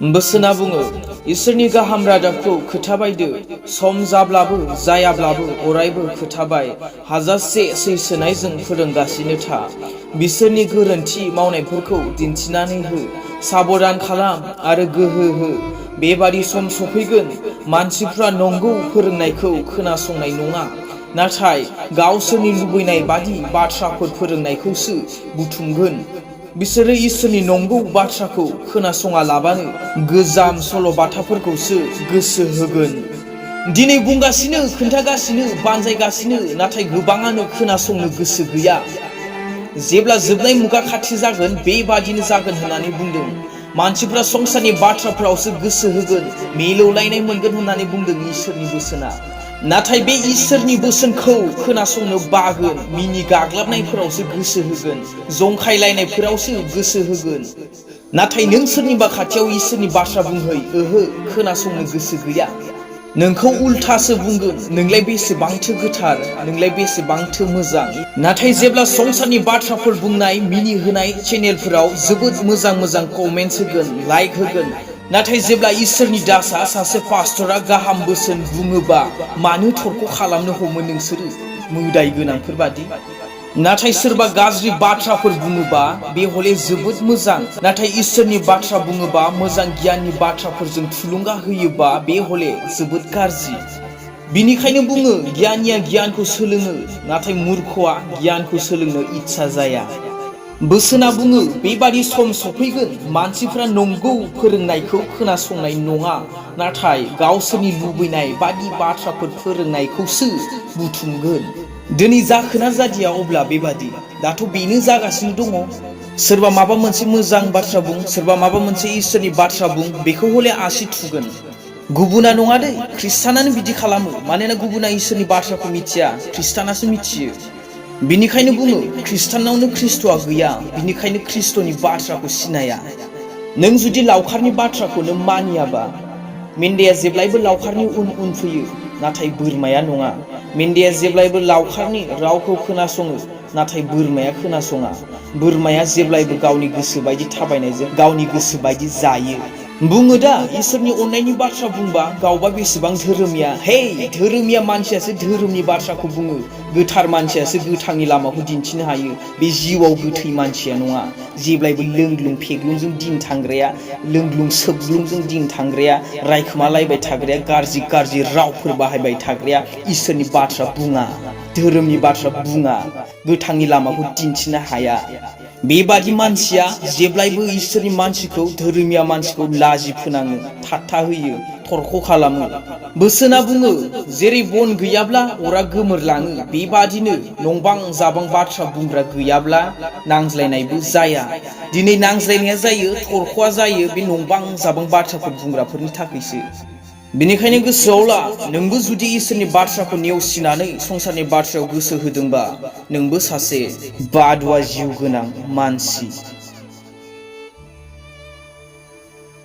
बोसोना बुङो इसोरनि गाहाम रादाबखौ खोथा बायदो सम जाब्लाबो जायाब्लाबो अरायबो खोथाबाय हाजासे सैसोनायजों फोरोंगासिनो था बिसोरनि गोरोन्थि मावनायफोरखौ दिन्थिनानै हो साबधान खालाम आरो गोहो हो बेबादि सम सफैगोन मानसिफ्रा नंगौ फोरोंनायखौ खोनासंनाय नङा नाथाय गावसोरनि लुबैनाय बादि बाथ्राफोर फोरोंनायखौसो बुथुमगोन बिसोरो इसोरनि नंगौ बाथ्राखौ खोनासङा लाबानो गोजाम सल'बाथाफोरखौसो गोसो होगोन दिनै बुंगासिनो खोन्थागासिनो बानजायगासिनो नाथाय गोबाङानो खोनासंनो गोसो गैया जेब्ला जोबनाय मुगा खाथि जागोन बेबादिनो जागोन होननानै बुंदों मानसिफ्रा संसारनि बाथ्राफोरावसो गोसो होगोन मिलौलायनाय मोनगोन होननानै बुंदों इसोरनि बोसोना नाथाय बे इसोरनि बोसोनखौ खोनासंनो बागोन मिनि गाग्लाबनायफोरावसो गोसो होगोन जंखायलायनायफोरावसो गोसो होगोन नाथाय नों सोरनिबा खाथियाव इसोरनि बाथ्रा बुंहै ओहो खोनासंनो गोसो गैया नोंखौ उल्थासो बुंगोन नोंलाय बेसेबांथो गोथार नोंलाय बेसेबांथो मोजां नाथाय जेब्ला संसारनि बाथ्राफोर बुंनाय मिनि होनाय चेनेलफोराव जोबोद मोजां कमेन्ट्स होगोन लाइक होगोन नाथाय जेब्ला इसोरनि दासआ सासे पास्टरा गाहाम बोसोन बुङोबा मानो थरख खालामनो हमो नोंसोरो मोदाय गोनांफोर बादि नाथाय सोरबा गाज्रि बाथ्राफोर बुङोबा बे हले जोबोद मोजां नाथाय इसोरनि बाथ्रा बुङोबा मोजां गियाननि बाथ्राफोरजों थुलुंगा होयोबा बे हले जोबोद गाज्रि बिनिखायनो बुङो गियानिया गियानखौ सोलोङो नाथाय मूर्खआ गियानखौ सोलोंनो इच्छा जाया बोसोना बुङो बेबादि सम सफैगोन मानसिफ्रा नंगौ फोरोंनायखौ खोनासंनाय नङा नाथाय गावसोरनि लुबैनाय बादि बाथ्राफोर फोरोंनायखौसो बुथुमगोन दिनै जाखोना जादिया अब्ला बेबादि दाथ' बेनो जागासिनो दङ सोरबा माबा मोनसे मोजां बाथ्रा बुं सोरबा माबा मोनसे इसोरनि बाथ्रा बुं बेखौ हले आसि थुगोन गुबुना नङा दे ख्रिस्टानानो बिदि खालामो मानोना गुबुना इसोरनि बाथ्राखौ मिथिया ख्रिस्टानासो मिथियो बिनिखायनो बुङो ख्रिस्टानावनो ख्रिस्ट'आ गैया बिनिखायनो ख्रिस्ट'नि बाथ्राखौ सिनाया नों जुदि लावखारनि बाथ्राखौनो मानियाबा मेन्देया जेब्लायबो लावखारनि उन फैयो नाथाय बोरमाया नङा मेन्देया जेब्लायबो लावखारनि रावखौ खोनासङो नाथाय बोरमाया खोनासङा बोरमाया जेब्लायबो गावनि गोसो बायदि थाबायनायजों गावनि गोसो बायदि जायो बुङो दा इसोरनि अननायनि बाथ्रा बुंबा गावबा बेसेबां धोरोमिया हे धोरोमिया मानसियासो धोरोमनि बाथ्राखौ बुङो गोथार मानसियासो गोथांनि लामाखौ दिन्थिनो हायो बे जिउआव गोथै मानसिया नङा जेब्लायबो लोंग्लुं फेग्लुंजों दिन थांग्राया लोंग्लुं सोबग्लुंजों दिन थांग्राया रायखोमालायबाय थाग्राया गाज्रि रावफोर बाहायबाय थाग्राया इसोरनि बाथ्रा बुङा धोरोमनि बाथ्रा बुङा गोथांनि लामाखौ दिन्थिनो हाया बेबादि मानसिया जेब्लायबो इसोरनि मानसिखौ धोरोमिया मानसिखौ लाजि फोनाङो थाट्टा होयो थरख खालामो बोसोना बुङो जेरै बन गैयाब्ला अरा गोमोरलाङो बेबादिनो नंबां जाबां बाथ्रा बुंग्रा गैयाब्ला नांज्लायनायबो जाया दिनै नांज्लायनाया जायो थरखआ जायो बे नंबां जाबां बाथ्राफोर बुंग्राफोरनि थाखायसो बेनिखायनो गोसोआव ला नोंबो जुदि इसोरनि बाथ्राखौ नेवसिनानै संसारनि बाथ्रायाव गोसो होदोंबा नोंबो सासे बादुवा जिउ गोनां मानसि